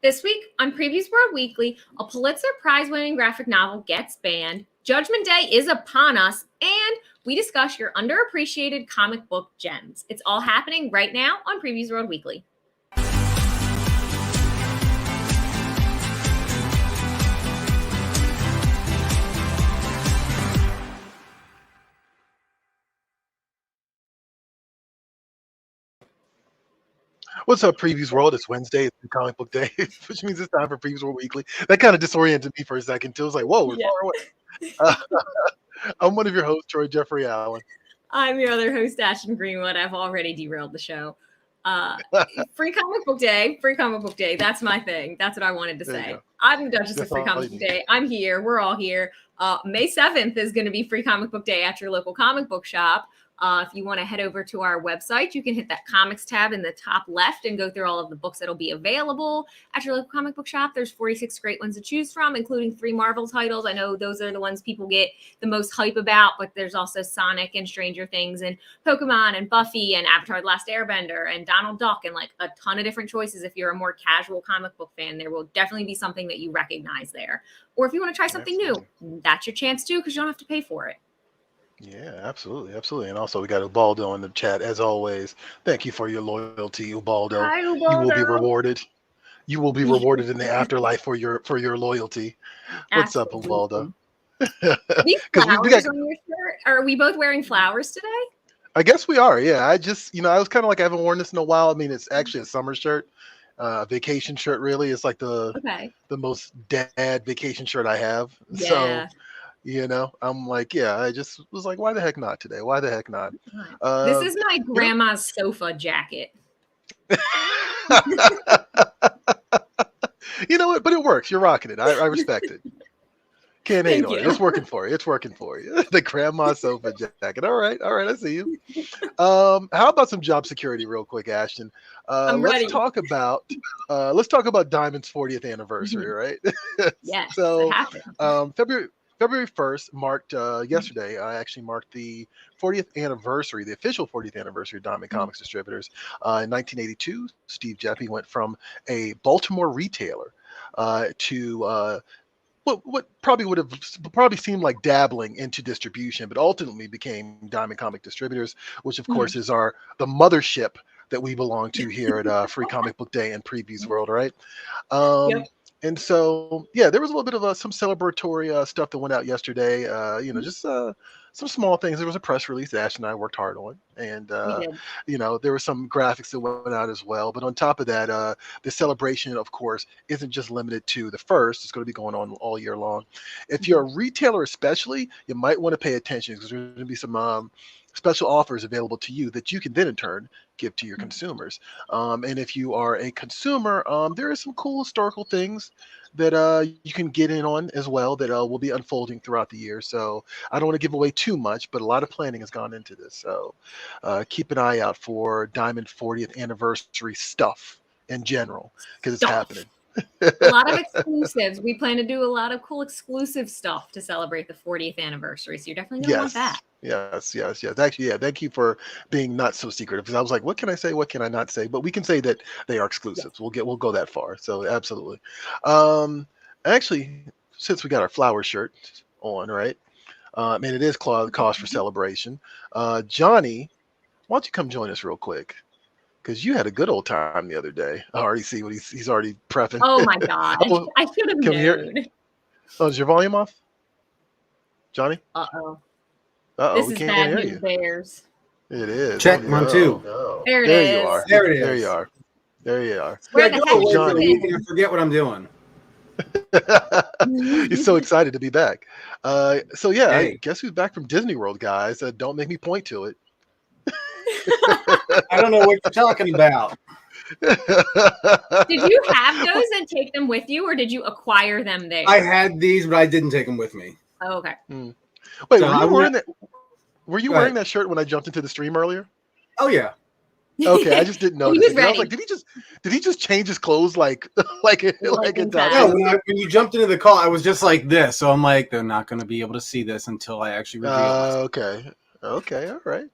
This week on Previews World Weekly, a Pulitzer Prize-winning graphic novel gets banned, Judgment Day is upon us, and we discuss your underappreciated comic book gems. It's all happening right now on Previews World Weekly. What's up, Previews World? It's Wednesday. It's Comic Book Day, which means it's time for Previews World Weekly. That kind of disoriented me for a second, too. It was like, whoa, we're far away. I'm one of your hosts, Troy Jeffrey Allen. I'm your other host, Ashton Greenwood. I've already derailed the show. Free Comic Book Day. Free Comic Book Day. That's my thing. That's what I wanted to say. I'm Duchess of Free Comic Book Day. I'm here. We're all here. May 7th is going to be Free Comic Book Day at your local comic book shop. If you want to head over to our website, you can hit that comics tab in the top left and go through all of the books that'll be available at your local comic book shop. There's 46 great ones to choose from, including 3 Marvel titles. I know those are the ones people get the most hype about, but there's also Sonic and Stranger Things and Pokemon and Buffy and Avatar: The Last Airbender and Donald Duck and like a ton of different choices. If you're a more casual comic book fan, there will definitely be something that you recognize there. Or if you want to try something new, that's your chance too, because you don't have to pay for it. Yeah, absolutely. And also, we got Ubaldo in the chat, as always. Thank you for your loyalty, Ubaldo. Hi, Ubaldo. You will be rewarded. You will be rewarded in the afterlife for your loyalty. What's up, Ubaldo? These flowers on your shirt. Are we both wearing flowers today? I guess we are. Yeah, I just, I was kind of like, I haven't worn this in a while. I mean, it's actually a summer shirt, vacation shirt. Really, it's like the most dad vacation shirt I have. Yeah. So. I'm like, I just was like, why the heck not today? Why the heck not? This is my grandma's sofa jacket. You know what? But it works. You're rocking it. I respect it. Can't hate on it. It's working for you. The grandma sofa jacket. All right. I see you. How about some job security real quick, Ashton? Let's talk about Diamond's 40th anniversary, right? Yes. So February 1st marked yesterday. I actually marked the 40th anniversary, the official 40th anniversary of Diamond Comics Distributors. In 1982, Steve Geppi went from a Baltimore retailer to what probably seemed like dabbling into distribution, but ultimately became Diamond Comic Distributors, which of course is the mothership that we belong to here at Free Comic Book Day and Previews World, right? Yep. And so, there was a little bit of some celebratory stuff that went out yesterday. Just some small things. There was a press release that Ash and I worked hard on, and there were some graphics that went out as well. But on top of that, the celebration, of course, isn't just limited to the first. It's going to be going on all year long. If you're a retailer, especially, you might want to pay attention because there's going to be some special offers available to you that you can then in turn give to your consumers. And if you are a consumer, there are some cool historical things that you can get in on as well that will be unfolding throughout the year. So I don't want to give away too much, but a lot of planning has gone into this. So keep an eye out for Diamond 40th anniversary stuff in general because it's happening. A lot of exclusives. We plan to do a lot of cool exclusive stuff to celebrate the 40th anniversary. So you're definitely going to want that. Yes. Actually, thank you for being not so secretive because I was like, what can I say? What can I not say? But we can say that they are exclusives. We'll go that far. So absolutely. Actually, since we got our flower shirt on, right? And it is cause for celebration. Johnny, why don't you come join us real quick? Because you had a good old time the other day. I already see what he's already prepping. Oh my God. I should have known. Oh, is your volume off? Johnny? Uh-oh. This is bad news bears. It is. Check 1, 2. No. There it is. There you are. There you are. Where the heck Johnny? I forget what I'm doing. He's so excited to be back. Hey. I guess who's back from Disney World, guys. Don't make me point to it. I don't know what you're talking about. Did you have those and take them with you, or did you acquire them there? I had these, but I didn't take them with me. Oh, okay. Wait, were you wearing that shirt when I jumped into the stream earlier? Oh yeah. Okay, I just didn't notice. I was like, did he just change his clothes like in time? No, when you jumped into the call, I was just like this. So I'm like, they're not going to be able to see this until I actually reveal this. Okay, all right.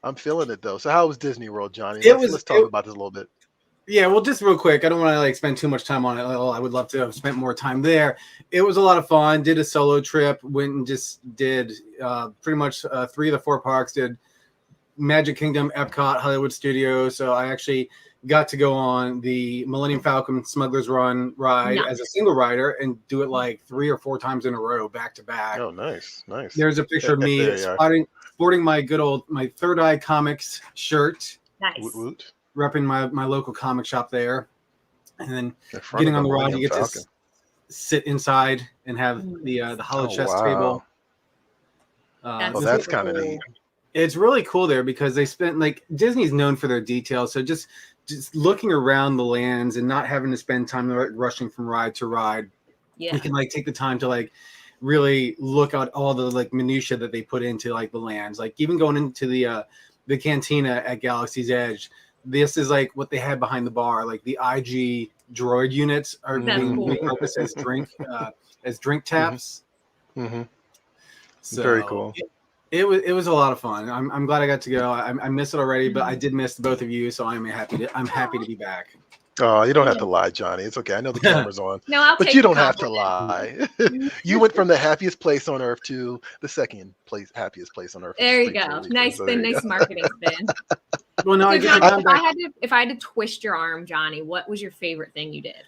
I'm feeling it though. So how was Disney World, Johnny? Let's talk about this a little bit. Yeah, well, just real quick, I don't want to like spend too much time on it. I would love to have spent more time there. It was a lot of fun. Did a solo trip. Went and just did pretty much 3 of the 4 parks. Did Magic Kingdom, Epcot, Hollywood Studios. So I actually got to go on the Millennium Falcon Smuggler's Run ride as a single rider and do it like 3 or 4 times in a row, back to back. Oh, nice. There's a picture of me sporting my Third Eye Comics shirt. Nice. Woot woot. Repping my local comic shop there, and then getting on the ride, you get to sit inside and have the hollow chess table. That's kind of neat. It's really cool there because they spent like Disney's known for their details, so just looking around the lands and not having to spend time rushing from ride to ride. You can like take the time to like really look at all the like minutia that they put into like the lands, like even going into the cantina at Galaxy's Edge. This is like what they had behind the bar, like the IG droid units are being repurposed as drink taps. So very cool. It was a lot of fun. I'm glad I got to go. I missed it already, but I did miss both of you, so I'm happy to be back. Oh, you don't have to lie, Johnny. It's okay. I know the camera's on. No, but you don't have to lie. You went from the happiest place on earth to the second happiest place on earth. There you go. Nice spin, nice marketing spin. Well, no, if I had to twist your arm, Johnny, what was your favorite thing you did?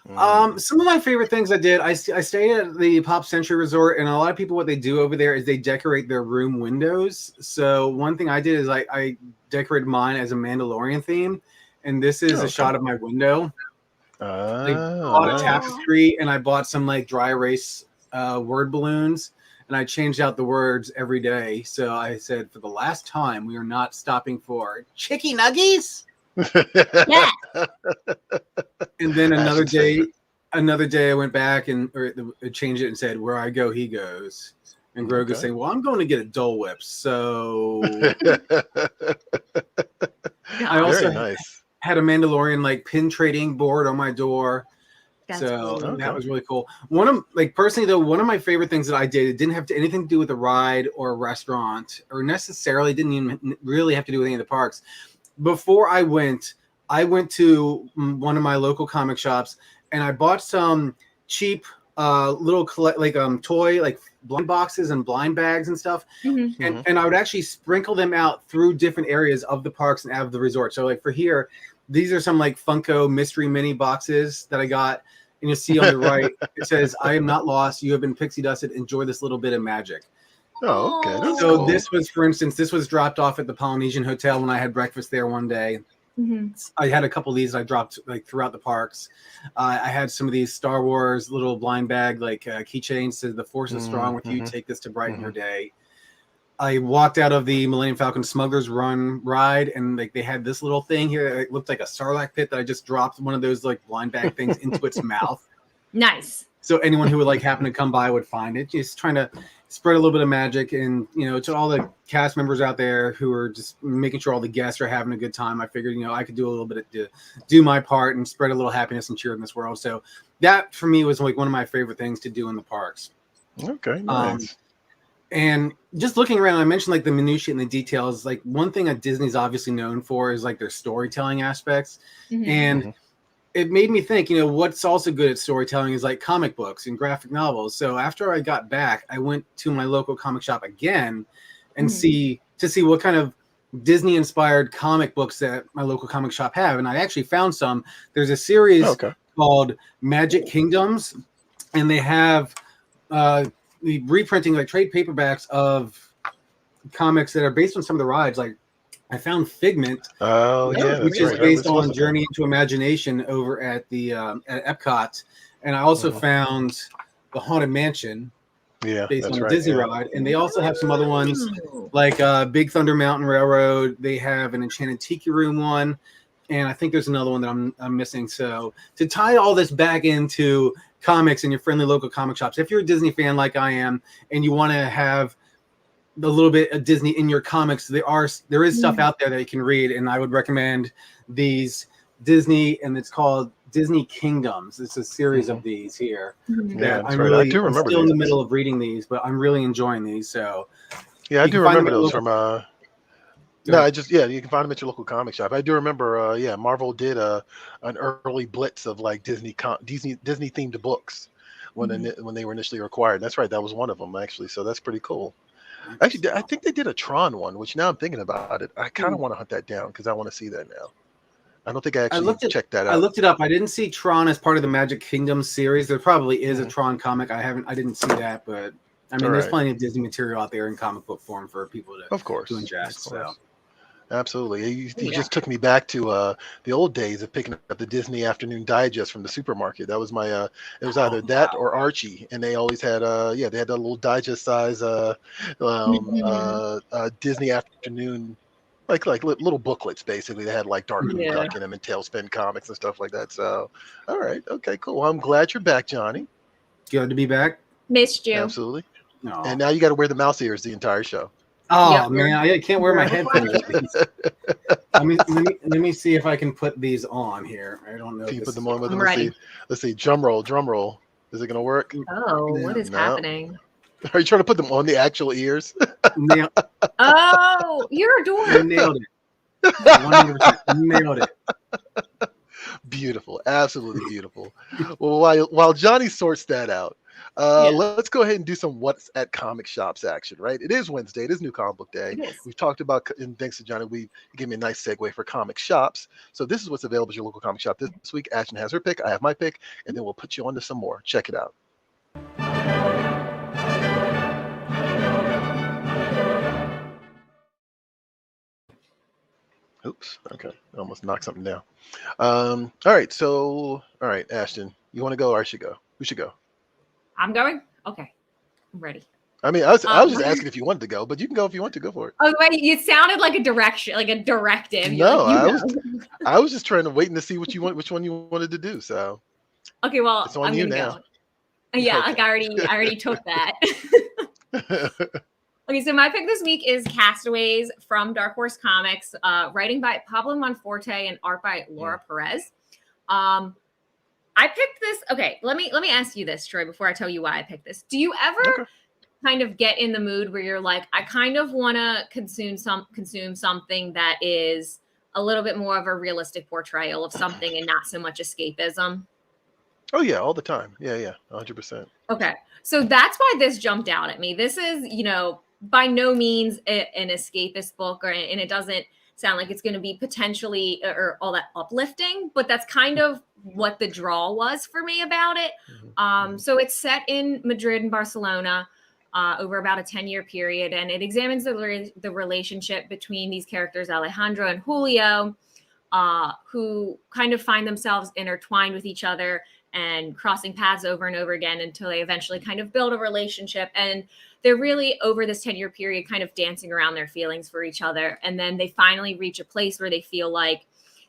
Some of my favorite things I did, I stayed at the Pop Century Resort, and a lot of people, what they do over there is they decorate their room windows. So one thing I did is I decorated mine as a Mandalorian theme, and this is a shot of my window. I bought a tapestry, and I bought some like dry erase word balloons, and I changed out the words every day. So I said, for the last time, we are not stopping for chicky nuggies. Yeah. And then another day I went back and changed it and said, where I go, he goes. And Grogu's saying, well, I'm going to get a Dole Whip. So I also had a Mandalorian like pin trading board on my door. That was really cool. One of my favorite things that I did, it didn't have anything to do with a ride or a restaurant, or necessarily didn't even really have to do with any of the parks. Before I went to one of my local comic shops and I bought some cheap little toy like blind boxes and blind bags and stuff. And I would actually sprinkle them out through different areas of the parks and out of the resort. So like for here, these are some like Funko mystery mini boxes that I got. And you'll see on the right, it says, I am not lost. You have been pixie dusted. Enjoy this little bit of magic. Oh, okay. That's so cool. This was, for instance, dropped off at the Polynesian Hotel when I had breakfast there one day. I had a couple of these I dropped like throughout the parks. I had some of these Star Wars little blind bag like keychains. Says the Force is strong with you. Take this to brighten your day. I walked out of the Millennium Falcon Smuggler's Run ride, and like they had this little thing here. It looked like a Sarlacc pit that I just dropped one of those like blind bag things into its mouth. Nice. So anyone who would like happen to come by would find it. Just trying to spread a little bit of magic, and to all the cast members out there who are just making sure all the guests are having a good time. I figured I could do a little bit to do my part and spread a little happiness and cheer in this world. So that for me was like one of my favorite things to do in the parks. Okay, nice. And just looking around, I mentioned like the minutiae and the details. Like one thing that Disney's obviously known for is like their storytelling aspects. And it made me think, what's also good at storytelling is like comic books and graphic novels. So after I got back, I went to my local comic shop again and see what kind of Disney inspired comic books that my local comic shop have. And I actually found some. There's a series called Magic Kingdoms, and they have the reprinting like trade paperbacks of comics that are based on some of the rides. Like I found Figment, which is based on Journey into Imagination over at the at Epcot, and I also found the Haunted Mansion, based on the Disney ride, and they also have some other ones like Big Thunder Mountain Railroad. They have an Enchanted Tiki Room one, and I think there's another one that I'm missing. So to tie all this back into comics and your friendly local comic shops, if you're a Disney fan like I am, and you want to have a little bit of Disney in your comics, there is stuff out there that you can read, and I would recommend these Disney, and it's called Disney Kingdoms. It's a series of these here. Yeah, I'm still in the middle of reading these, but I'm really enjoying these. So I do remember those from No, you can find them at your local comic shop. I do remember, Marvel did an early blitz of like Disney themed books when they were initially acquired. That's right, that was one of them actually. So that's pretty cool. Actually, I think they did a Tron one, which now I'm thinking about it, I kind of want to hunt that down because I want to see that now. I don't think I actually checked that out. I looked it up. I didn't see Tron as part of the Magic Kingdom series. There probably is a Tron comic. I didn't see that, but I mean, there's plenty of Disney material out there in comic book form for people to ingest. So. Absolutely. You just took me back to the old days of picking up the Disney Afternoon Digest from the supermarket. That was my it was either that or Archie, and they always had they had that little digest size Disney Afternoon like little booklets basically. They had like Darkwing Duck in them and Tailspin comics and stuff like that. So all right, okay, cool. Well, I'm glad you're back, Johnny. Good to be back. Missed you. Absolutely. And now you got to wear the mouse ears the entire show. Oh man, I can't wear my headphones. let me see if I can put these on here. I don't know. Can you put them on with them? Let's see. Drum roll. Is it gonna work? Oh, what is happening? Are you trying to put them on the actual ears? Oh, you're a dork. You nailed it. 100%. Nailed it. Beautiful, absolutely beautiful. Well, while Johnny sorts that out, let's go ahead and do some what's at comic shops action, right? It is Wednesday. It is New Comic Book Day. We've talked about, and thanks to Johnny, you gave me a nice segue for comic shops. So this is what's available at your local comic shop this week. Ashton has her pick. I have my pick, and then we'll put you on to some more. Check it out. Oops. Okay. I almost knocked something down. All right, Ashton, you want to go or I should go? Who should go? I'm going? Okay. I'm ready. I mean, I was just asking if you wanted to go, but you can go if you want to. Go for it. Oh, wait, you sounded like a direction, like a directive. No, I was just trying to wait to see which one you wanted to do. So okay, well, it's on you now. Go. Yeah, okay. Like I already took that. Okay, so my pick this week is Castaways from Dark Horse Comics, writing by Pablo Monforte and art by Laura Perez. I picked this. Okay, let me ask you this, Troy, before I tell you why I picked this. Do you ever kind of get in the mood where you're like, I kind of want to consume something that is a little bit more of a realistic portrayal of something and not so much escapism? Oh yeah, all the time. Yeah, 100%. Okay, so that's why this jumped out at me. This is, by no means an escapist book, and it doesn't sound like it's going to be potentially or all that uplifting, but that's kind of what the draw was for me about it. So it's set in Madrid and Barcelona over about a 10-year period, and it examines the relationship between these characters, Alejandro and Julio, who kind of find themselves intertwined with each other and crossing paths over and over again until they eventually kind of build a relationship. And they're really, over this 10-year period, kind of dancing around their feelings for each other. And then they finally reach a place where they feel like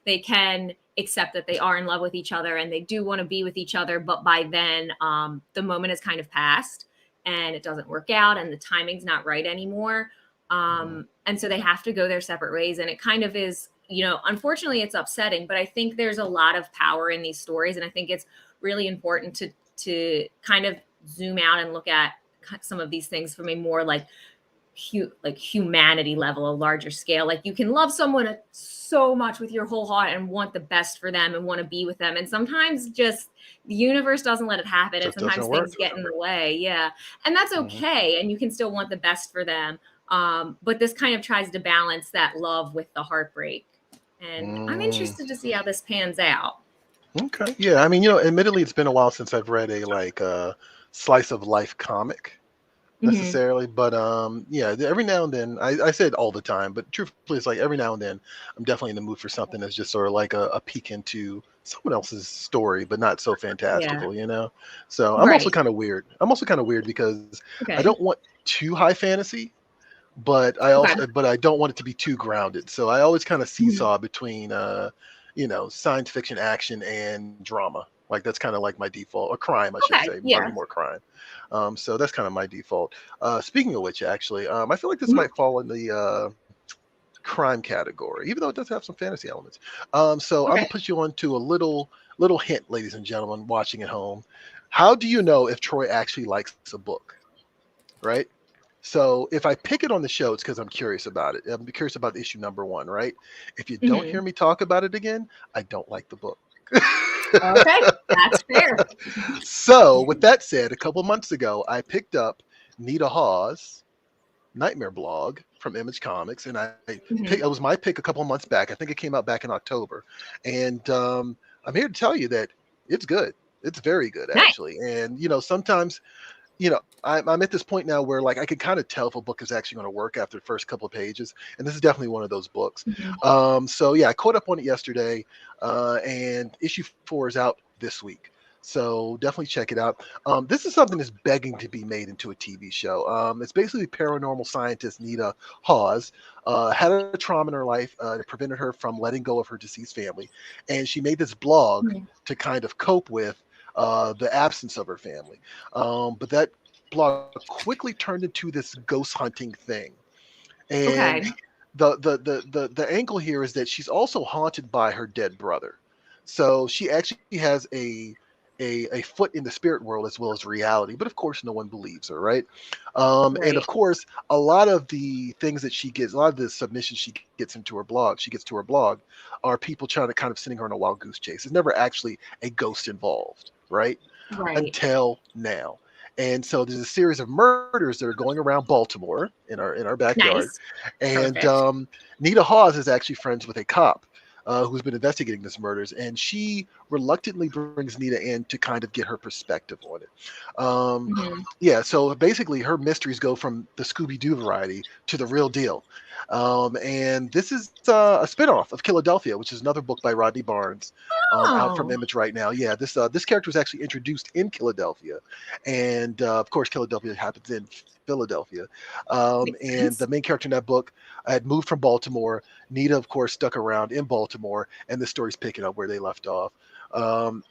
they can accept that they are in love with each other and they do want to be with each other. But by then, the moment has kind of passed and it doesn't work out and the timing's not right anymore. And so they have to go their separate ways. And it kind of is, unfortunately, it's upsetting, but I think there's a lot of power in these stories. And I think it's really important to kind of zoom out and look at some of these things from a more like humanity level, a larger scale. Like you can love someone so much with your whole heart and want the best for them and want to be with them. And sometimes just the universe doesn't let it happen. And sometimes things get in the way. Yeah. And that's okay. And you can still want the best for them. But this kind of tries to balance that love with the heartbreak. And I'm interested to see how this pans out. Okay. Yeah. I mean, admittedly, it's been a while since I've read a slice of life comic necessarily, but every now and then I say it all the time, but truthfully it's like every now and then I'm definitely in the mood for something that's just sort of like a peek into someone else's story, but not so fantastical, so I'm also kind of weird because I don't want too high fantasy, but I don't want it to be too grounded, so I always kind of seesaw between science fiction, action, and drama. Like that's kind of like my default, or crime, I should say, probably more crime. So that's kind of my default. Speaking of which, actually, I feel like this might fall in the crime category, even though it does have some fantasy elements. So I'm gonna put you on to a little hint, ladies and gentlemen, watching at home. How do you know if Troy actually likes a book? Right? So if I pick it on the show, it's because I'm curious about it. I'm curious about issue number 1, right? If you don't hear me talk about it again, I don't like the book. Okay, that's fair. So with that said, a couple months ago, I picked up Nita Hawes' Nightmare blog from Image Comics, and it was my pick a couple months back. I think it came out back in October, and I'm here to tell you that it's good. It's very good, actually. And sometimes, I'm at this point now where like I can kind of tell if a book is actually going to work after the first couple of pages, and this is definitely one of those books. So yeah, I caught up on it yesterday, and issue 4 is out this week. So definitely check it out. This is something that's begging to be made into a TV show. It's basically paranormal scientist Nita Hawes had a trauma in her life that prevented her from letting go of her deceased family, and she made this blog to kind of cope with the absence of her family. But that blog quickly turned into this ghost hunting thing. And the angle here is that she's also haunted by her dead brother. So she actually has a foot in the spirit world as well as reality, but of course no one believes her, right? And of course a lot of the things that she gets, a lot of the submissions she gets to her blog are people trying to kind of sending her on a wild goose chase. There's never actually a ghost involved, right? Until now. And so there's a series of murders that are going around Baltimore in our backyard. And Nita Hawes is actually friends with a cop who's been investigating these murders, and she reluctantly brings Nita in to kind of get her perspective on it. Yeah, so basically her mysteries go from the Scooby-Doo variety to the real deal. And this is a spinoff of Philadelphia, which is another book by Rodney Barnes, out from Image right now. Yeah, this character was actually introduced in Philadelphia, and of course Philadelphia happens in Philadelphia. And the main character in that book had moved from Baltimore. Nita, of course, stuck around in Baltimore, and the story's picking up where they left off.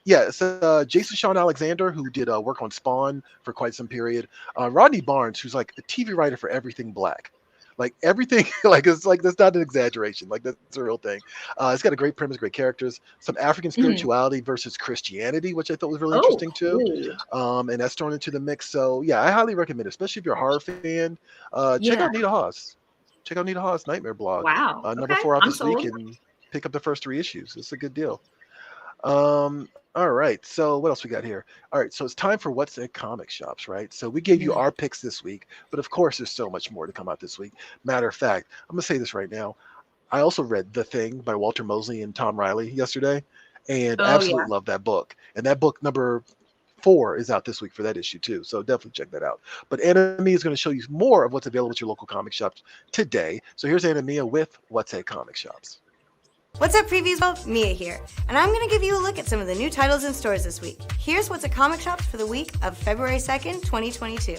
It's Jason Sean Alexander, who did work on Spawn for quite some period. Rodney Barnes, who's like a TV writer for everything Black. Like everything, it's like that's not an exaggeration. Like that's a real thing. It's got a great premise, great characters, some African spirituality versus Christianity, which I thought was really interesting too. And that's thrown into the mix. So yeah, I highly recommend it, especially if you're a horror fan. Check out Nita Hawes. Check out Nita Hawes' Nightmare blog. Wow. Number 4 out this week, and pick up the first 3 issues. It's a good deal. All right, so what else we got here? All right, so it's time for What's at Comic Shops, right? So we gave you our picks this week, but of course there's so much more to come out this week. Matter of fact, I'm gonna say this right now. I also read The Thing by Walter Mosley and Tom Riley yesterday, and absolutely love that book. And that book number 4 is out this week for that issue too, so definitely check that out. But Anna Mia is going to show you more of what's available at your local comic shops today. So here's Anna Mia with What's at Comic Shops. What's up, Previews World? Mia here, and I'm going to give you a look at some of the new titles in stores this week. Here's What's at Comic Shops for the week of February 2nd, 2022.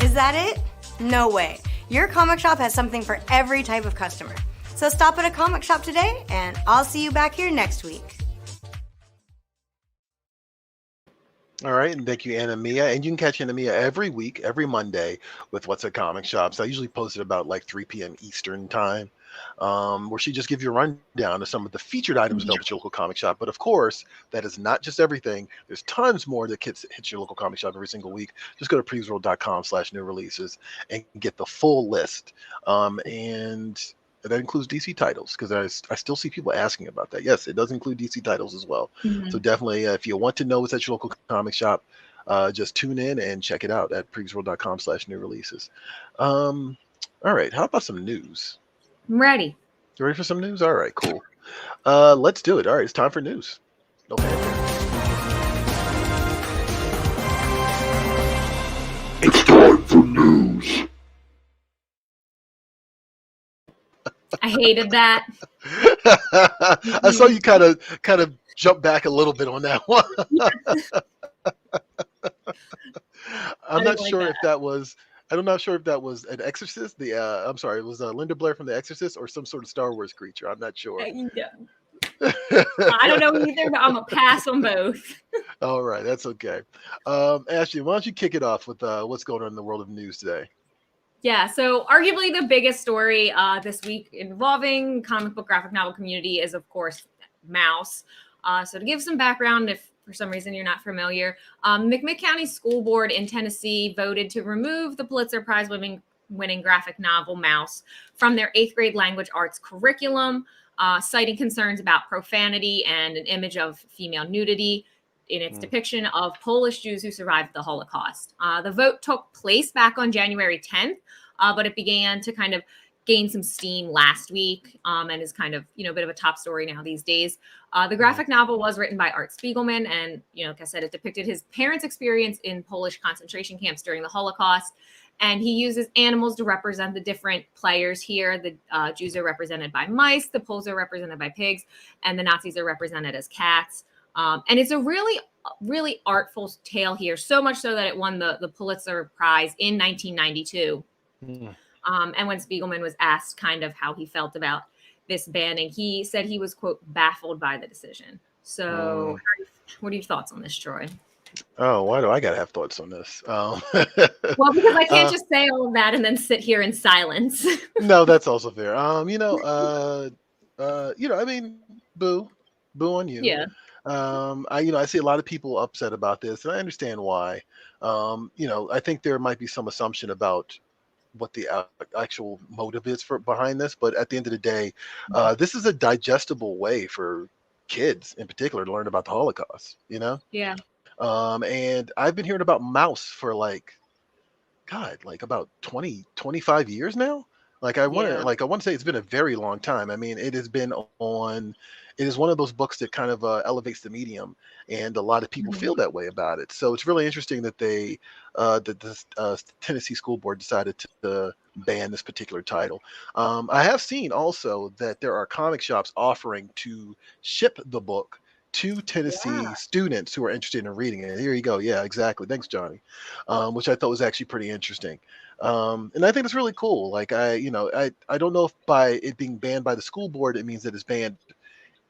Is that it? No way. Your comic shop has something for every type of customer. So stop at a comic shop today, and I'll see you back here next week. All right, and thank you, Anna Mia. And you can catch Anna Mia every week, every Monday, with What's at Comic Shops. I usually post it about like 3 p.m. Eastern time, where she just gives you a rundown of some of the featured items available at your local comic shop. But of course, that is not just everything. There's tons more that hits your local comic shop every single week. Just go to previews.com/new releases and get the full list. And that includes DC titles, because I still see people asking about that. Yes, it does include DC titles as well. So definitely, if you want to know what's at your local comic shop, just tune in and check it out at previews.com/new releases. All right, how about some news? I'm ready. You ready for some news? All right, cool. Let's do it. All right, it's time for news. No fanfare. It's time for news. I hated that. I saw you kind of jump back a little bit on that one. I'm not sure if that was. I'm not sure if that was an Exorcist. I'm sorry, it was Linda Blair from The Exorcist or some sort of Star Wars creature. I'm not sure. I don't know either, but I'm gonna pass on both. All right, that's okay. Ashton, why don't you kick it off with what's going on in the world of news today? Yeah, so arguably the biggest story this week involving comic book graphic novel community is, of course, Mouse. So to give some background, if for some reason you're not familiar, McMinn County School Board in Tennessee voted to remove the Pulitzer Prize winning graphic novel Mouse from their 8th grade language arts curriculum, citing concerns about profanity and an image of female nudity in its depiction of Polish Jews who survived the Holocaust. The vote took place back on January 10th, but it began to kind of gain some steam last week and is kind of, a bit of a top story now these days. The graphic novel was written by Art Spiegelman, and, like I said, it depicted his parents' experience in Polish concentration camps during the Holocaust. And he uses animals to represent the different players here. The Jews are represented by mice, the Poles are represented by pigs, and the Nazis are represented as cats. And it's a really, really artful tale here, so much so that it won the Pulitzer Prize in 1992. And when Spiegelman was asked kind of how he felt about this banning, he said he was, quote, baffled by the decision. So what are your thoughts on this, Troy? Oh, why do I gotta have thoughts on this? Well, because I can't just say all of that and then sit here in silence. No, that's also fair. I mean, boo on you. Yeah. I see a lot of people upset about this, and I understand why. I think there might be some assumption about what the actual motive is behind this, but at the end of the day, this is a digestible way for kids in particular to learn about the Holocaust. Yeah. And I've been hearing about Mouse for about 20, 25 years now. I want to say it's been a very long time. I mean, it is one of those books that kind of elevates the medium, and a lot of people feel that way about it. So it's really interesting that the Tennessee School Board decided to ban this particular title. I have seen also that there are comic shops offering to ship the book to Tennessee students who are interested in reading it. Here you go. Yeah, exactly. Thanks, Johnny. Which I thought was actually pretty interesting. And I think it's really cool. I don't know if by it being banned by the school board, it means that it's banned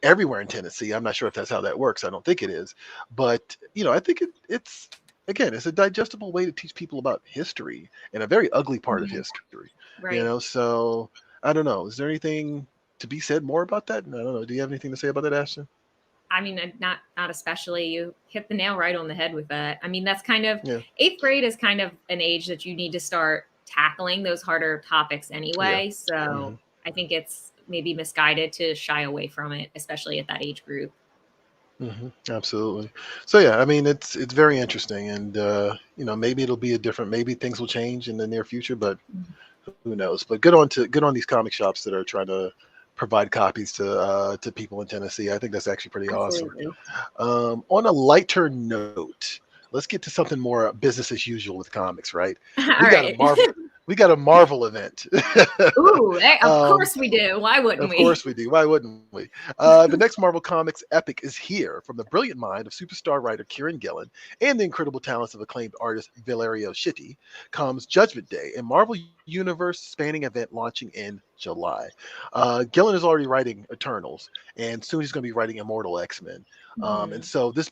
everywhere in Tennessee. I'm not sure if that's how that works. I don't think it is. But, I think it's a digestible way to teach people about history and a very ugly part of history. Right. So I don't know. Is there anything to be said more about that? I don't know. Do you have anything to say about that, Ashton? I mean, not especially. You hit the nail right on the head with that. I mean, that's kind of 8th grade is kind of an age that you need to start tackling those harder topics anyway. Yeah. So I think it's maybe misguided to shy away from it, especially at that age group. Absolutely. So yeah, I mean, it's very interesting, and maybe it'll be maybe things will change in the near future, but who knows? But good on these comic shops that are trying to provide copies to people in Tennessee. I think that's actually pretty awesome. On a lighter note, let's get to something more business as usual with comics, right? We got a Marvel event. Ooh, of course we do. Why wouldn't we? Of course we do. Why wouldn't we? The next Marvel Comics epic is here. From the brilliant mind of superstar writer Kieran Gillen and the incredible talents of acclaimed artist Valerio Schiti comes Judgment Day, a Marvel Universe spanning event launching in July. Gillen is already writing Eternals, and soon he's going to be writing Immortal X-Men. And so this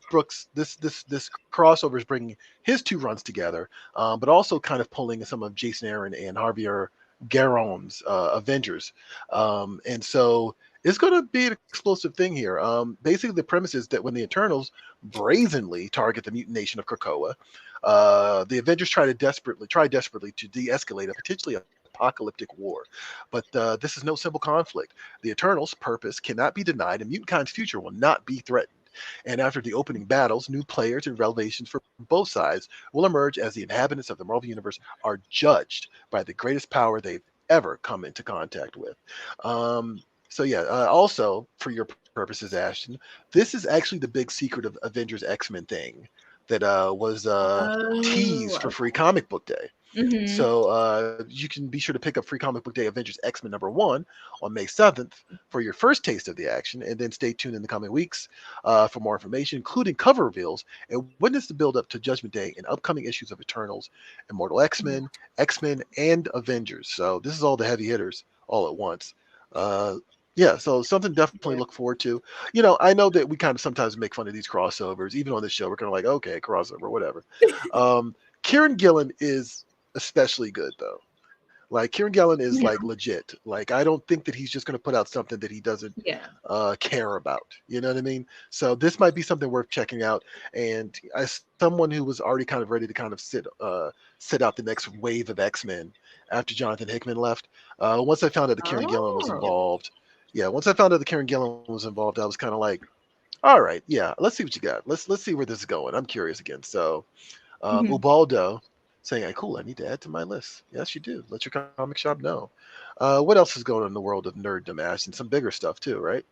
crossover is bringing his two runs together, but also kind of pulling some of Jason Aaron and Javier Garron's Avengers. And so it's going to be an explosive thing here. Basically, the premise is that when the Eternals brazenly target the mutant nation of Krakoa, the Avengers try desperately to de-escalate a potentially apocalyptic war. But this is no simple conflict. The Eternals' purpose cannot be denied, and Mutant-Kind's future will not be threatened. And after the opening battles, new players and revelations for both sides will emerge as the inhabitants of the Marvel Universe are judged by the greatest power they've ever come into contact with. Also, for your purposes, Ashton, this is actually the big secret of Avengers X-Men thing that was teased for Free Comic Book Day. So you can be sure to pick up Free Comic Book Day Avengers X-Men #1 on May 7th for your first taste of the action, and then stay tuned in the coming weeks for more information, including cover reveals and witness the build up to Judgment Day and upcoming issues of Eternals, Immortal X-Men, X-Men, and Avengers. So this is all the heavy hitters all at once. Yeah, so something definitely look forward to. I know that we kind of sometimes make fun of these crossovers. Even on this show, we're kind of like, okay, crossover, whatever. Kieran Gillen is especially good, though. Like, Kieran Gillen is like legit. Like, I don't think that he's just going to put out something that he doesn't care about. You know what I mean? So this might be something worth checking out. And as someone who was already kind of ready to kind of sit out the next wave of X-Men after Jonathan Hickman left, once I found out that Kieran Gillen was involved, I was kind of like, all right, let's see what you got. Let's see where this is going. I'm curious again. So Ubaldo saying, hey, cool, I need to add to my list. Yes, you do. Let your comic shop know. What else is going on in the world of nerddom, Ash? And some bigger stuff too, right?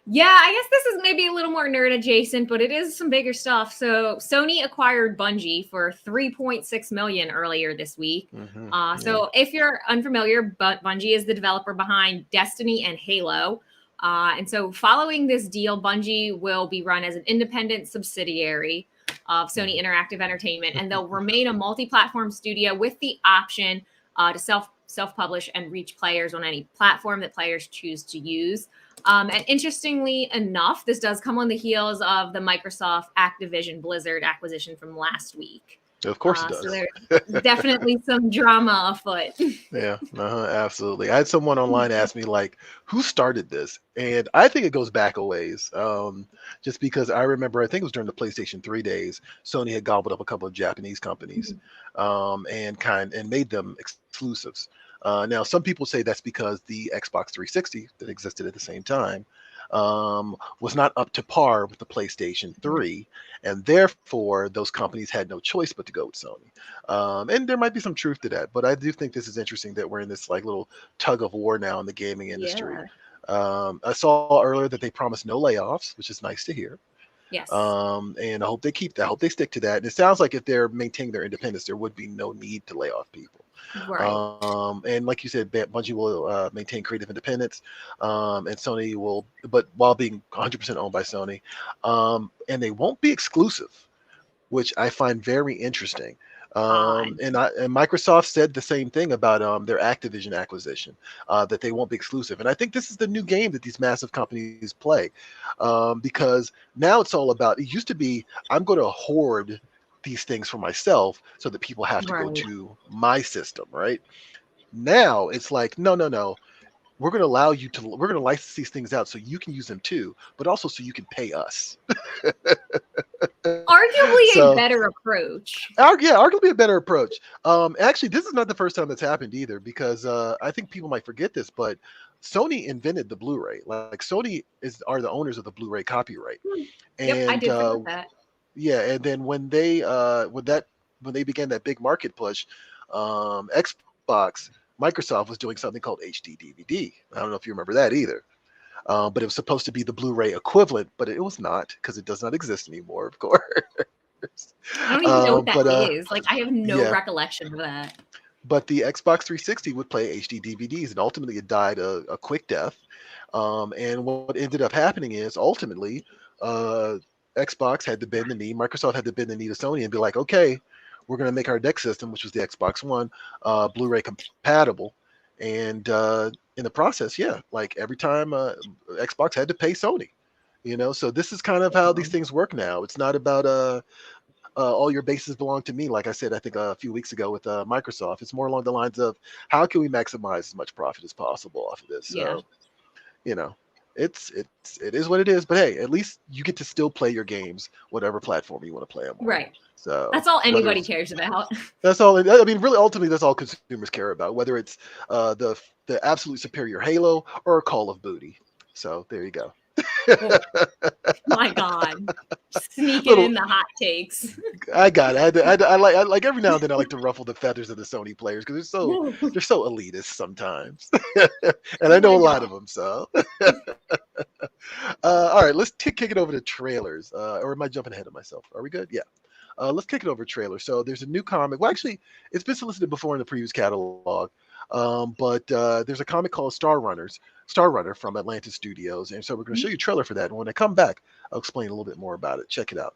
Yeah, I guess this is maybe a little more nerd adjacent, but it is some bigger stuff. So Sony acquired Bungie for $3.6 million earlier this week. So if you're unfamiliar, but Bungie is the developer behind Destiny and Halo. And so following this deal, Bungie will be run as an independent subsidiary of Sony Interactive Entertainment, and they'll remain a multi-platform studio with the option to self-publish and reach players on any platform that players choose to use. And interestingly enough, this does come on the heels of the Microsoft Activision Blizzard acquisition from last week. Of course it does. So there's definitely some drama afoot. Yeah, absolutely. I had someone online ask me, like, who started this? And I think it goes back a ways. Just because I remember, I think it was during the PlayStation 3 days, Sony had gobbled up a couple of Japanese companies and made them exclusives. Now, some people say that's because the Xbox 360 that existed at the same time was not up to par with the PlayStation 3, and therefore those companies had no choice but to go with Sony. And there might be some truth to that, but I do think this is interesting that we're in this like little tug of war now in the gaming industry. I saw earlier that they promised no layoffs, which is nice to hear. Yes. And I hope they keep that. I hope they stick to that. And it sounds like if they're maintaining their independence, there would be no need to lay off people. Right. And like you said, Bungie will maintain creative independence, and Sony will, but while being 100% owned by Sony, and they won't be exclusive, which I find very interesting. And Microsoft said the same thing about their Activision acquisition, that they won't be exclusive. And I think this is the new game that these massive companies play, because now it's all about, it used to be, I'm going to hoard these things for myself so that people have to go to my system, right? Now it's like, no. We're going to allow you to, we're going to license these things out so you can use them too, but also so you can pay us. Arguably a better approach. Arguably a better approach. Actually, this is not the first time that's happened either, because I think people might forget this, but Sony invented the Blu-ray. Like, Sony are the owners of the Blu-ray copyright. And I did forget that. Yeah, and then when they began that big market push, Microsoft was doing something called HD DVD. I don't know if you remember that either. But it was supposed to be the Blu-ray equivalent, but it was not, because it does not exist anymore, of course. I don't even know what that is. Like, I have no recollection of that. But the Xbox 360 would play HD DVDs, and ultimately it died a quick death. And what ended up happening is, ultimately, Xbox had to bend the knee. Microsoft had to bend the knee to Sony and be like, okay, we're going to make our next system, which was the Xbox One, Blu-ray compatible. And in the process, like every time Xbox had to pay Sony, so this is kind of how these things work now. It's not about all your bases belong to me. Like I said, I think a few weeks ago with Microsoft, it's more along the lines of how can we maximize as much profit as possible off of this? So, it is what it is, but hey, at least you get to still play your games, whatever platform you want to play them on. Right. So that's all anybody cares about. That's all. I mean, really, ultimately, that's all consumers care about, whether it's the absolute superior Halo or Call of Duty. So there you go. My God, sneaking in the hot takes. I got it. I like every now and then I like to ruffle the feathers of the Sony players because they're so elitist sometimes, and I know a lot of them. So, all right, let's kick it over to trailers. Or am I jumping ahead of myself? Are we good? Yeah. let's kick it over to trailer. So there's a new comic. Well, actually, it's been solicited before in the previous catalog, but there's a comic called Star Runner from Atlantis Studios, and so we're going to show you a trailer for that. And when I come back, I'll explain a little bit more about it. Check it out.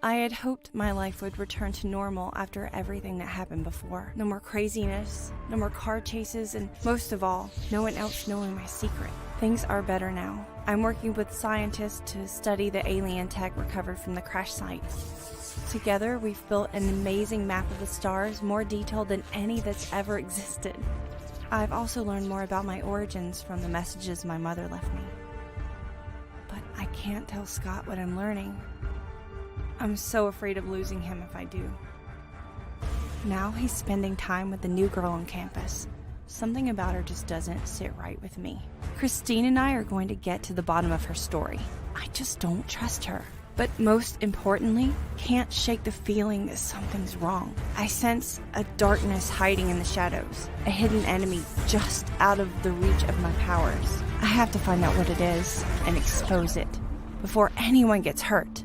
I had hoped my life would return to normal after everything that happened before. No more craziness, no more car chases, and most of all, no one else knowing my secret. Things are better now. I'm working with scientists to study the alien tech recovered from the crash site. Together, we've built an amazing map of the stars, more detailed than any that's ever existed. I've also learned more about my origins from the messages my mother left me. But I can't tell Scott what I'm learning. I'm so afraid of losing him if I do. Now he's spending time with the new girl on campus. Something about her just doesn't sit right with me. Christine and I are going to get to the bottom of her story. I just don't trust her. But most importantly, can't shake the feeling that something's wrong. I sense a darkness hiding in the shadows, a hidden enemy just out of the reach of my powers. I have to find out what it is and expose it before anyone gets hurt.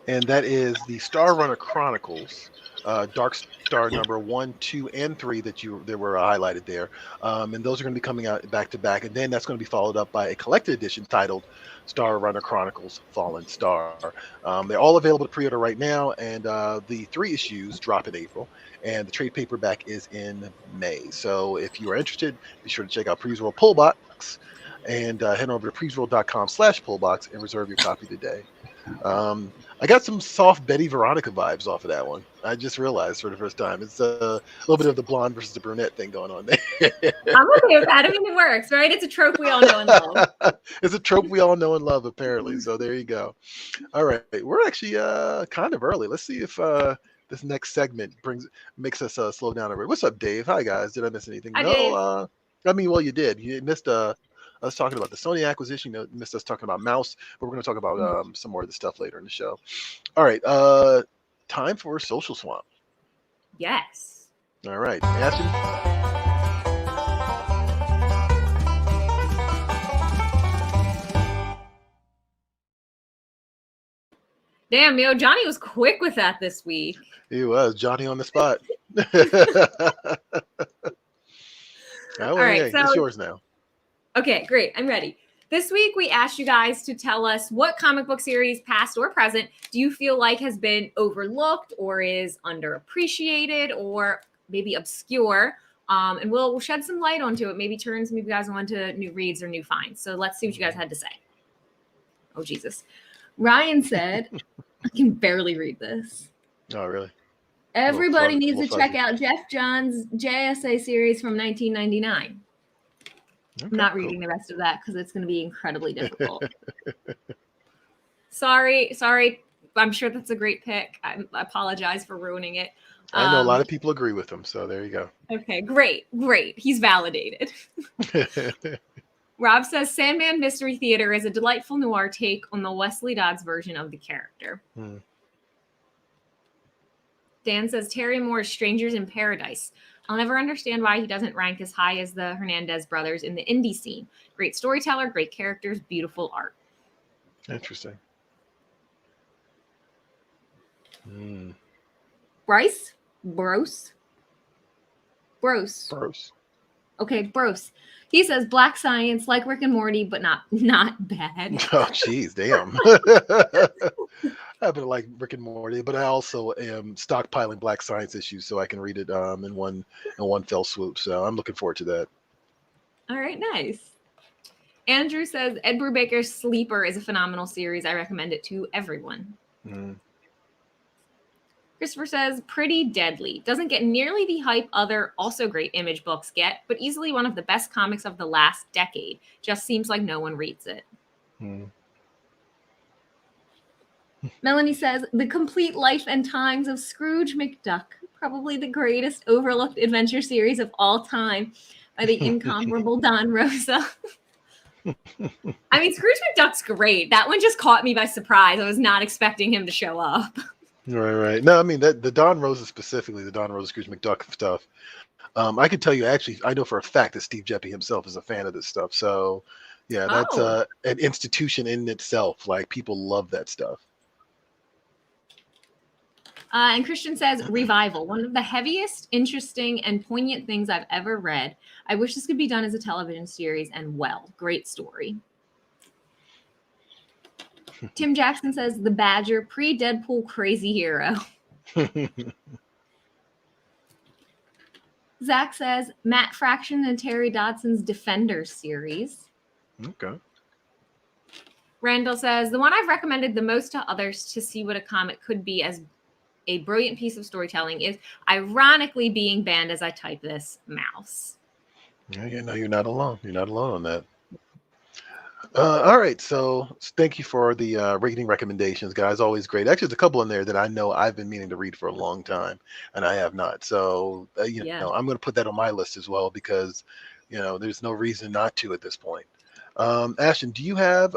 And that is the Star Runner Chronicles, Dark Star number 1, 2, and 3 that were highlighted there. And those are going to be coming out back to back. And then that's going to be followed up by a collected edition titled Star Runner Chronicles Fallen Star. They're all available to pre-order right now. And the 3 issues drop in April. And the trade paperback is in May. So if you are interested, be sure to check out Pre's World Pullbox and head over to presworld.com/pullbox and reserve your copy today. I got some soft Betty Veronica vibes off of that one. I just realized for the first time. It's a little bit of the blonde versus the brunette thing going on there. I'm okay with that. I mean, it works, right? It's a trope we all know and love. It's a trope we all know and love, apparently. So there you go. All right. We're actually kind of early. Let's see if this next segment makes us slow down a bit. What's up, Dave? Hi, guys. Did I miss anything? Hi, no. Dave. I mean, well, you did. You missed us talking about the Sony acquisition. You missed us talking about Mouse, but we're going to talk about some more of the stuff later in the show. All right. Time for Social Swamp. Yes. All right. Ashton? Damn, yo, Johnny was quick with that this week. He was. Johnny on the spot. All right, so it's yours now. Okay, great. I'm ready. This week, we asked you guys to tell us what comic book series, past or present, do you feel like has been overlooked or is underappreciated or maybe obscure? And we'll shed some light onto it, maybe turn some of you guys on to new reads or new finds. So let's see what you guys had to say. Oh, Jesus. Ryan said, I can barely read this. Oh, really? Everybody needs to check out Jeff Johns' JSA series from 1999. Okay, I'm not reading the rest of that because it's going to be incredibly difficult. Sorry. I'm sure that's a great pick. I apologize for ruining it. I know a lot of people agree with him, so there you go. Okay, great. He's validated. Rob says Sandman Mystery Theater is a delightful noir take on the Wesley Dodds version of the character. Dan says Terry Moore's Strangers in Paradise. I'll never understand why he doesn't rank as high as the Hernandez brothers in the indie scene. Great storyteller, great characters, beautiful art. Interesting. Bryce? Bros. Okay, Bros. He says Black Science, like Rick and Morty, but not bad. Oh, jeez, damn. I happen to like Rick and Morty, but I also am stockpiling Black Science issues so I can read it in one fell swoop. So I'm looking forward to that. All right, nice. Andrew says Ed Brubaker's Sleeper is a phenomenal series. I recommend it to everyone. Christopher says Pretty Deadly. Doesn't get nearly the hype other also great Image books get, but easily one of the best comics of the last decade. Just seems like no one reads it. Melanie says The Complete Life and Times of Scrooge McDuck. Probably the greatest overlooked adventure series of all time by the incomparable Don Rosa. I mean, Scrooge McDuck's great. That one just caught me by surprise. I was not expecting him to show up. Right. No, I mean, the Don Rosa specifically, the Don Rosa Scrooge McDuck stuff, I can tell you, actually, I know for a fact that Steve Geppi himself is a fan of this stuff. So, yeah, that's Oh. an institution in itself. Like, people love that stuff. And Christian says, Revival, one of the heaviest, interesting, and poignant things I've ever read. I wish this could be done as a television series, and well, great story. Tim Jackson says, The Badger, pre-Deadpool crazy hero. Zach says, Matt Fraction and Terry Dodson's Defenders series. Okay. Randall says, the one I've recommended the most to others to see what a comic could be as a brilliant piece of storytelling is ironically being banned as I type this, Mouse. Yeah, no, you're not alone. You're not alone on that. All right, so thank you for the reading recommendations, guys. Always great. Actually, there's a couple in there that I know I've been meaning to read for a long time, and I have not. So, you know, I'm going to put that on my list as well because, you know, there's no reason not to at this point. Ashton, do you have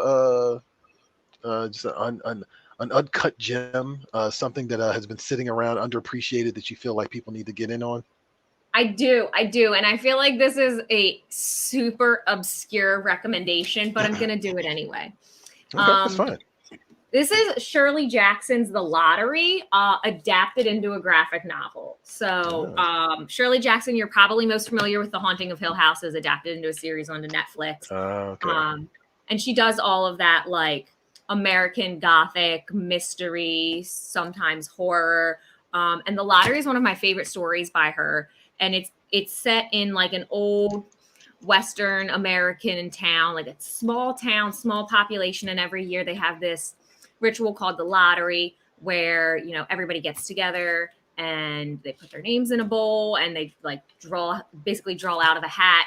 just an uncut gem, something that has been sitting around underappreciated that you feel like people need to get in on? I do. And I feel like this is a super obscure recommendation, but I'm going to do it anyway. Okay, that's fine. This is Shirley Jackson's The Lottery, adapted into a graphic novel. So Shirley Jackson, you're probably most familiar with The Haunting of Hill House, is adapted into a series onto Netflix. Okay. And she does all of that, like American Gothic, mystery, sometimes horror. And The Lottery is one of my favorite stories by her. And it's set in like an old Western American town, like a small town, small population. And every year they have this ritual called the lottery where, you know, everybody gets together and they put their names in a bowl and they like basically draw out of a hat.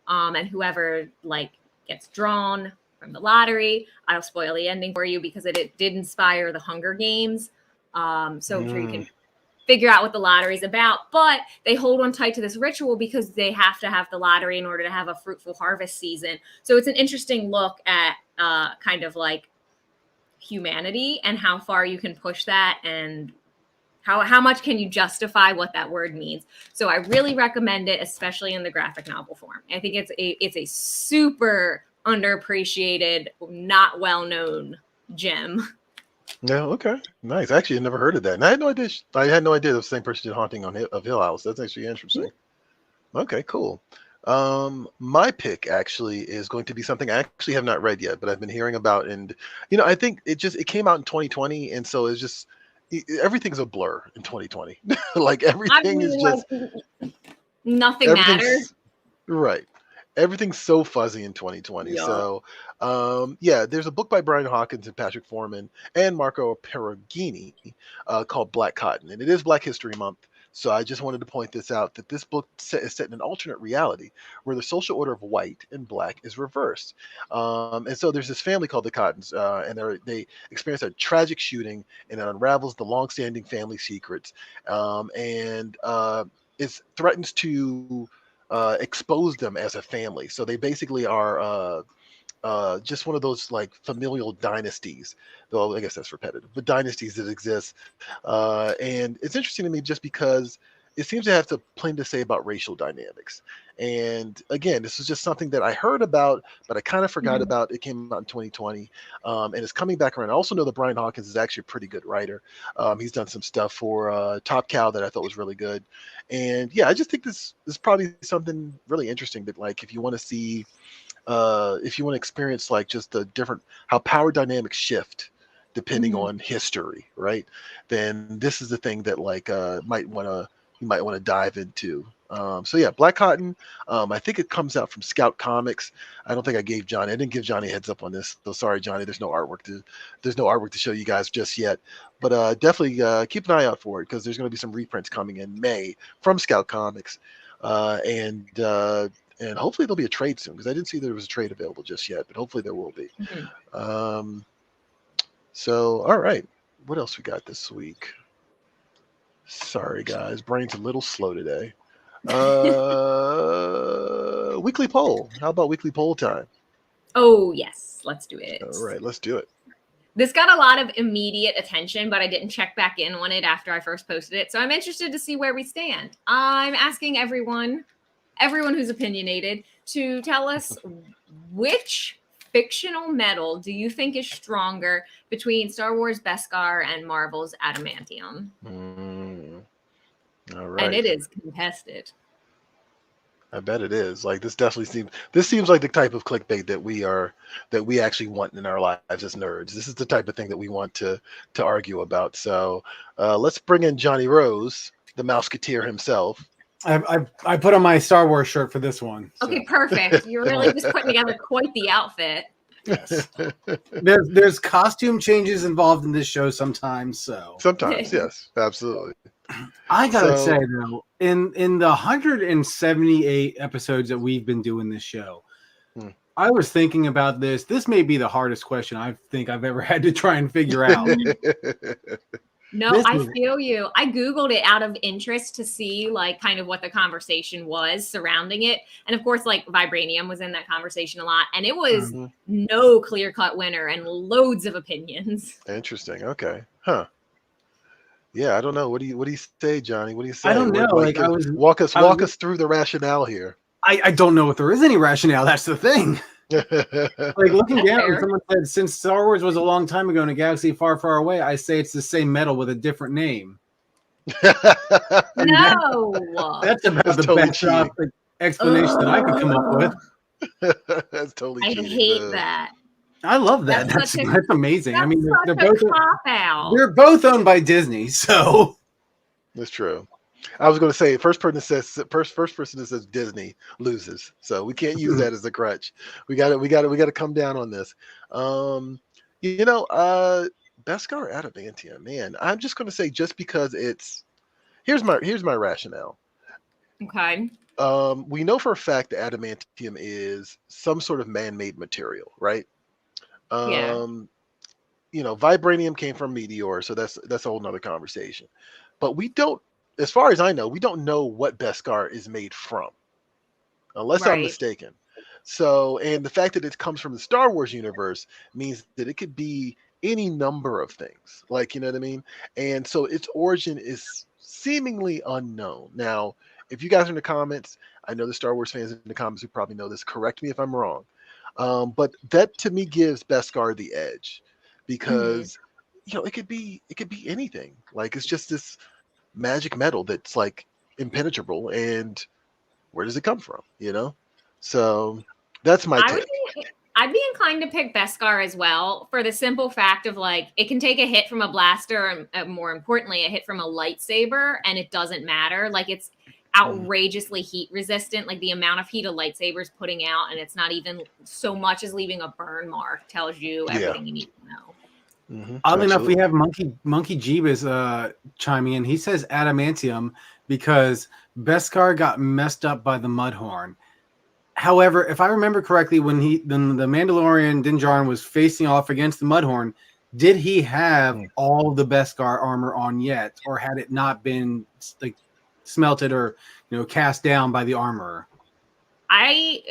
And whoever like gets drawn from the lottery, I'll spoil the ending for you because it did inspire the Hunger Games. So you can figure out what the lottery is about, but they hold on tight to this ritual because they have to have the lottery in order to have a fruitful harvest season. So it's an interesting look at kind of like humanity and how far you can push that and how much can you justify what that word means. So I really recommend it, especially in the graphic novel form. I think it's a super underappreciated, not well-known gem. Yeah, okay. Nice. Actually, I never heard of that. And I had no idea the same person did Haunting of Hill House. That's actually interesting. Okay, cool. My pick actually is going to be something I actually have not read yet, but I've been hearing about. And, you know, I think it came out in 2020. And so it's just, everything's a blur in 2020. Like everything is just. Nothing matters. Right. Everything's so fuzzy in 2020. Yeah. So, there's a book by Brian Hawkins and Patrick Foreman and Marco Perugini called Black Cotton. And it is Black History Month. So I just wanted to point this out, that this book is set in an alternate reality where the social order of white and black is reversed. And so there's this family called the Cottons, and they experience a tragic shooting, and it unravels the longstanding family secrets. And it threatens to expose them as a family. So they basically are just one of those like familial dynasties, though I guess that's repetitive, but dynasties that exist. And it's interesting to me just because it seems to have plenty to say about racial dynamics. And again, this is just something that I heard about, but I kind of forgot about. It came out in 2020, and it's coming back around. I also know that Brian Hawkins is actually a pretty good writer. He's done some stuff for Top Cow that I thought was really good. And yeah, I just think this is probably something really interesting that, like, if you want to see, if you want to experience like just the different, how power dynamics shift depending on history, right? Then this is the thing that like you might want to dive into. So yeah, Black Cotton. I think it comes out from Scout Comics. I don't think I didn't give Johnny a heads up on this. So sorry, Johnny. There's no artwork to show you guys just yet. But definitely keep an eye out for it because there's going to be some reprints coming in May from Scout Comics, and hopefully there'll be a trade soon because I didn't see there was a trade available just yet. But hopefully there will be. So all right, what else we got this week? Sorry guys, brain's a little slow today. Weekly poll. How about weekly poll time? Oh yes, let's do it. All right, let's do it. This got a lot of immediate attention, but I didn't check back in on it after I first posted it. So I'm interested to see where we stand. I'm asking everyone who's opinionated, to tell us which fictional metal do you think is stronger between Star Wars Beskar and Marvel's adamantium? All right. And it is contested. I bet it is. Like, this seems like the type of clickbait that we actually want in our lives as nerds. This is the type of thing that we want to argue about. So let's bring in Johnny Rose, the Mouseketeer himself. I put on my Star Wars shirt for this one. So. Okay, perfect. You're really just putting together quite the outfit. Yes. There's costume changes involved in this show sometimes. So sometimes, yes, absolutely. I gotta say though, in the 178 episodes that we've been doing this show, I was thinking about this. This may be the hardest question I think I've ever had to try and figure out. No, I feel you. I Googled it out of interest to see like kind of what the conversation was surrounding it. And of course, like Vibranium was in that conversation a lot. And it was no clear-cut winner and loads of opinions. Interesting. Okay. Huh. Yeah, I don't know. What do you say, Johnny? What do you say? I don't know. Walk us through the rationale here. I don't know if there is any rationale. That's the thing. Like looking down, someone said, since Star Wars was a long time ago in a galaxy far, far away, I say it's the same metal with a different name. No, that's about the totally best explanation that I could come up with. That's totally. I hate that. I love that. That's amazing. I mean, they're both owned by Disney, so that's true. I was going to say first person that says Disney loses, so we can't use that as a crutch. We got to come down on this. Beskar adamantium, man. I'm just going to say just because it's here's my rationale. Okay. We know for a fact that adamantium is some sort of man-made material, right? Vibranium came from meteor, so that's a whole nother conversation. But we don't. As far as I know, we don't know what Beskar is made from, unless I'm mistaken. So, and the fact that it comes from the Star Wars universe means that it could be any number of things. Like, you know what I mean? And so its origin is seemingly unknown. Now, if you guys are in the comments, I know the Star Wars fans in the comments who probably know this. Correct me if I'm wrong. But that to me gives Beskar the edge because, it could be anything. Like, it's just this magic metal that's like impenetrable, and where does it come from? So that's my tip. I'd be inclined to pick Beskar as well for the simple fact of like it can take a hit from a blaster and more importantly a hit from a lightsaber and it doesn't matter. Like it's outrageously heat resistant. Like the amount of heat a lightsaber's putting out and it's not even so much as leaving a burn mark tells you everything you need to know. Oddly enough, we have Monkey Jeebus chiming in. He says adamantium because Beskar got messed up by the Mudhorn. However, if I remember correctly, when the Mandalorian Din Djarin was facing off against the Mudhorn, did he have all the Beskar armor on yet, or had it not been like smelted or cast down by the armorer? I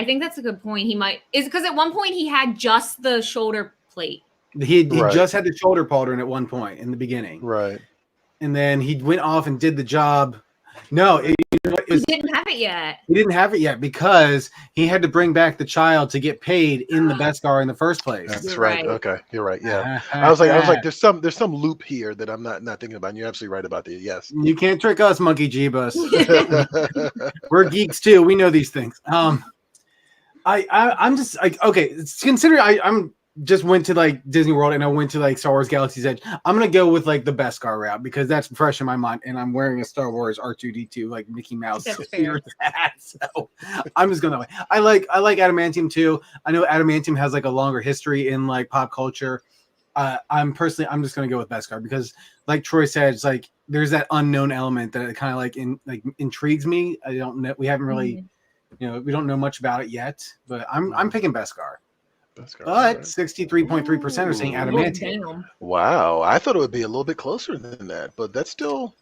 think that's a good point. He might is because at one point he had just the shoulder plate. He just had the shoulder pauldron at one point in the beginning, right? And then he went off and did the job. No, he didn't have it yet. He didn't have it yet because he had to bring back the child to get paid in the Beskar in the first place. That's right. Okay, you're right. Yeah, I was like, there's some loop here that I'm not thinking about. And you're absolutely right about that. Yes, you can't trick us, Monkey Jeebus. We're geeks too. We know these things. I'm just like, okay, consider I'm just went to like Disney World and I went to like Star Wars Galaxy's Edge. I'm gonna go with like the Beskar route because that's fresh in my mind, and I'm wearing a Star Wars R2D2 like Mickey Mouse. So I'm just gonna. I like adamantium too. I know adamantium has like a longer history in like pop culture. I'm just gonna go with Beskar because, like Troy said, it's like there's that unknown element that it kind of like intrigues me. I don't know. We haven't really. We don't know much about it yet, but I'm picking Beskar. But 63.3% are saying adamantium. Wow, I thought it would be a little bit closer than that, but that's still.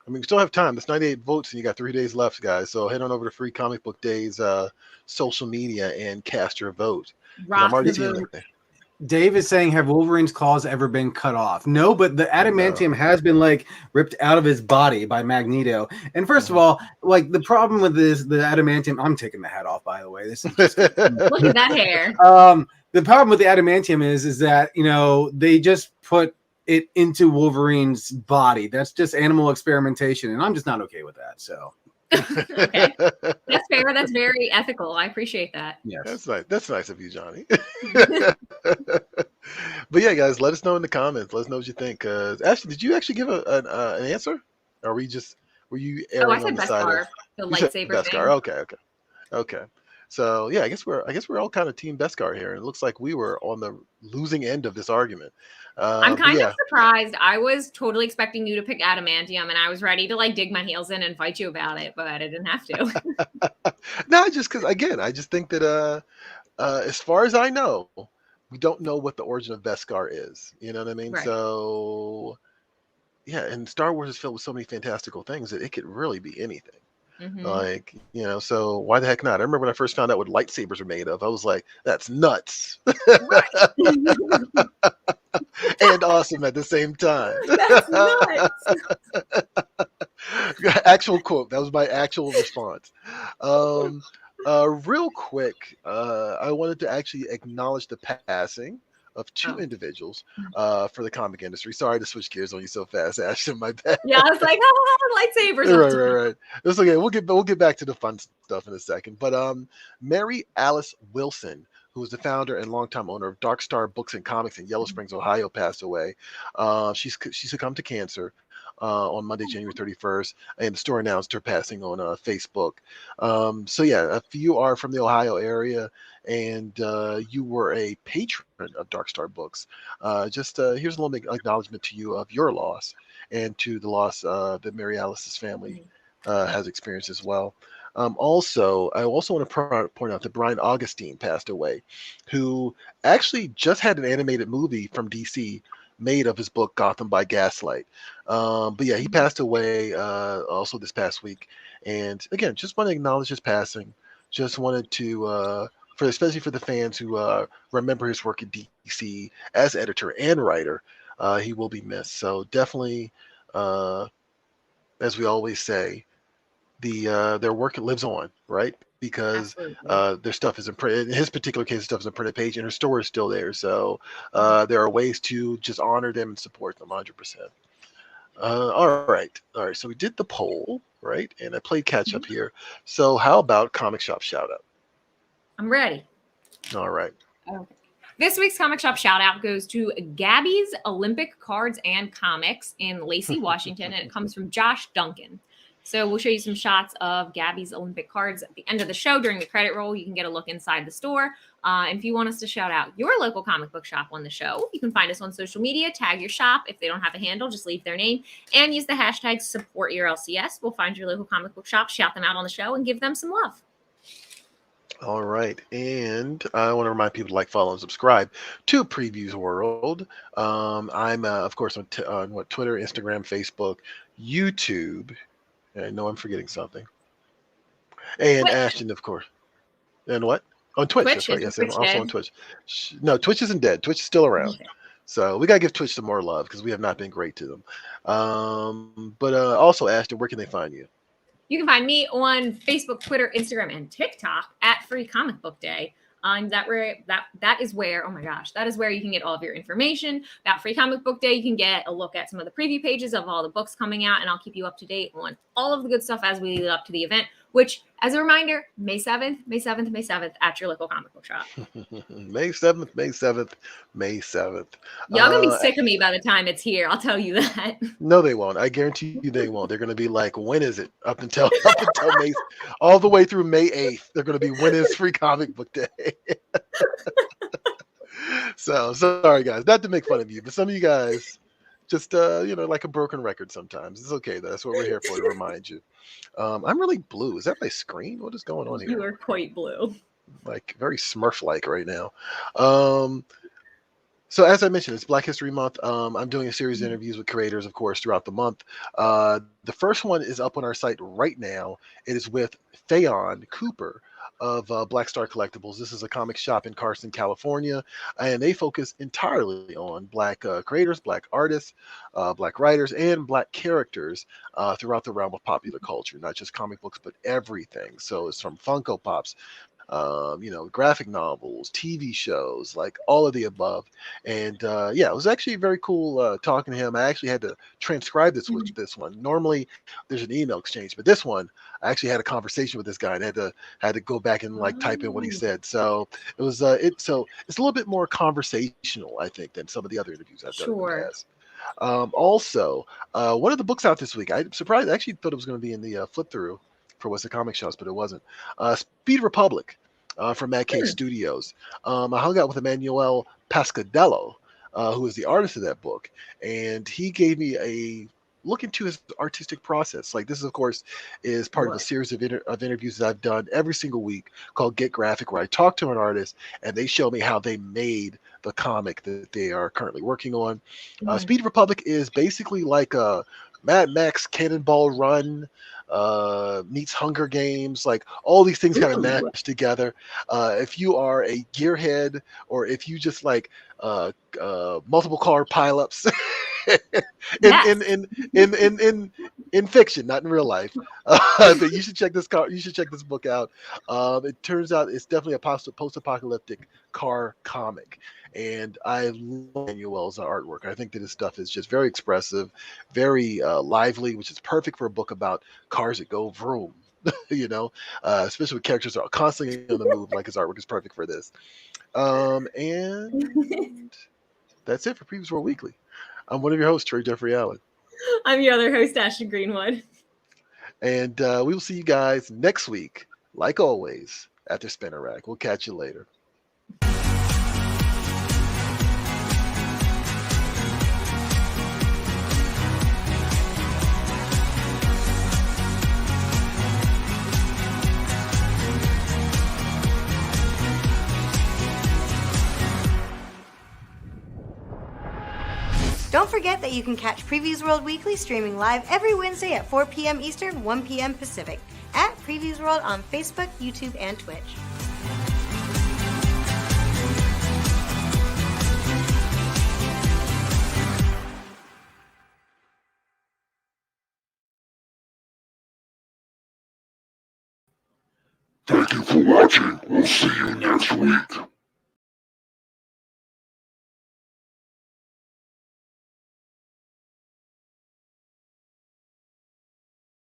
I mean, we still have time. It's 98 votes, and you got 3 days left, guys. So head on over to Free Comic Book Day's social media and cast your vote. I'm already seeing it. Dave is saying, have Wolverine's claws ever been cut off? No, but the adamantium has been like ripped out of his body by Magneto. And first of all, like the problem with this, the adamantium, I'm taking the hat off, by the way. This is just look at that hair. The problem with the adamantium is that, you know, they just put it into Wolverine's body. That's just animal experimentation. And I'm just not okay with that. So. Okay. That's fair. That's very ethical. I appreciate that. Yes. That's nice. That's nice of you, Johnny. But yeah, guys, let us know in the comments. Let us know what you think. Ashton, did you actually give an answer? Or were you erring I said on the side Beskar, of the lightsaber thing. Beskar? Okay. So yeah, I guess we're all kind of team Beskar here. It looks like we were on the losing end of this argument. I'm kind of surprised. I was totally expecting you to pick adamantium, and I was ready to like dig my heels in and fight you about it, but I didn't have to. No, just because again, I just think that as far as I know, we don't know what the origin of Beskar is. You know what I mean? Right. So yeah, and Star Wars is filled with so many fantastical things that it could really be anything. Mm-hmm. Like, you know, so why the heck not? I remember when I first found out what lightsabers are made of, I was like, that's nuts. And awesome at the same time. That's nuts. Actual quote. That was my actual response. Real quick, I wanted to actually acknowledge the passing of two individuals for the comic industry. Sorry to switch gears on you so fast, Ashton. My bad. Yeah, I was like, lightsabers. Right. It's okay. We'll get back to the fun stuff in a second. But Mary Alice Wilson, who was the founder and longtime owner of Dark Star Books and Comics in Yellow Springs, Ohio, passed away. She succumbed to cancer on Monday, January 31st, and the store announced her passing on Facebook. So yeah, if you are from the Ohio area and you were a patron of Dark Star Books, here's a little acknowledgement to you of your loss and to the loss that Mary Alice's family has experienced as well. I also want to point out that Brian Augustine passed away, who actually just had an animated movie from DC made of his book Gotham by Gaslight. But yeah, he passed away also this past week. And again, just want to acknowledge his passing. Just wanted to, especially for the fans who remember his work at DC as editor and writer, he will be missed. So definitely, as we always say, their work lives on, right? Because their stuff is in print. In his particular case, stuff is in printed page, and her store is still there. So there are ways to just honor them and support them 100%. All right. So we did the poll, right? And I played catch up here. So how about comic shop shout out? I'm ready. All right. Okay. This week's comic shop shout out goes to Gabby's Olympic Cards and Comics in Lacey, Washington, and it comes from Josh Duncan. So we'll show you some shots of Gabby's Olympic cards at the end of the show during the credit roll. You can get a look inside the store. And if you want us to shout out your local comic book shop on the show, you can find us on social media, tag your shop. If they don't have a handle, just leave their name and use the hashtag #SupportYourLCS. We'll find your local comic book shop, shout them out on the show, and give them some love. All right. And I want to remind people to like, follow, and subscribe to Previews World. I'm, of course, on Twitter, Instagram, Facebook, YouTube. I know I'm forgetting something. And Twitch. Ashton, of course. And what? On Twitch. That's right. Yes, I'm also on Twitch. No, Twitch isn't dead. Twitch is still around. Okay. So we got to give Twitch some more love because we have not been great to them. But also, Ashton, where can they find you? You can find me on Facebook, Twitter, Instagram, and TikTok at Free Comic Book Day. That is where, oh my gosh, that is where you can get all of your information about Free Comic Book Day. You can get a look at some of the preview pages of all the books coming out, and I'll keep you up to date on all of the good stuff as we lead up to the event, which, as a reminder, May 7th at your local comic book shop. May 7th. Y'all gonna be sick of me by the time it's here. I'll tell you that. No, they won't. I guarantee you they won't. They're gonna be like, when is it? Up until May, all the way through May 8th. They're gonna be, when is Free Comic Book Day? So sorry guys, not to make fun of you, but some of you guys just like a broken record sometimes. It's okay though. That's what we're here for, to remind you. I'm really blue. Is that my screen? What is going on here? You are quite blue. Like very Smurf-like right now. So as I mentioned, it's Black History Month. I'm doing a series of interviews with creators, of course, throughout the month. The first one is up on our site right now. It is with Theon Cooper, of Black Star Collectibles. This is a comic shop in Carson, California, and they focus entirely on Black creators, Black artists, Black writers, and Black characters throughout the realm of popular culture, not just comic books, but everything. So it's from Funko Pops, graphic novels, TV shows, like all of the above. And it was actually very cool talking to him. I actually had to transcribe this with this one. Normally, there's an email exchange, but this one, I actually had a conversation with this guy and had to go back and like type in what he said. So it was it's a little bit more conversational, I think, than some of the other interviews I've done in the past. Also, one of the books out this week, I'm surprised. I actually thought it was going to be in the flip through for What's the Comic Shops, but it wasn't. Speed Republic from Mad King Studios. I hung out with Emmanuel Pascadello, who is the artist of that book, and he gave me a look into his artistic process. Like, this, of course, is part of a series of interviews that I've done every single week called Get Graphic, where I talk to an artist and they show me how they made the comic that they are currently working on. Speed Republic is basically like a Mad Max Cannonball Run meets Hunger Games, like all these things kind of match together. If you are a gearhead, or if you just like multiple car pileups in fiction, not in real life, but you should check this book out. It turns out it's definitely a post-apocalyptic car comic, and I love Manuel's artwork. I think that his stuff is just very expressive, very lively, which is perfect for a book about cars that go vroom. Especially with characters that are constantly on the move. Like, his artwork is perfect for this. And that's it for Previews World Weekly. I'm one of your hosts, Troy Jeffrey Allen. I'm your other host, Ashton Greenwood. And we will see you guys next week, like always, at the Spinner Rack. We'll catch you later. Don't forget that you can catch Previews World Weekly streaming live every Wednesday at 4 p.m. Eastern, 1 p.m. Pacific at Previews World on Facebook, YouTube, and Twitch. Thank you for watching. We'll see you next week.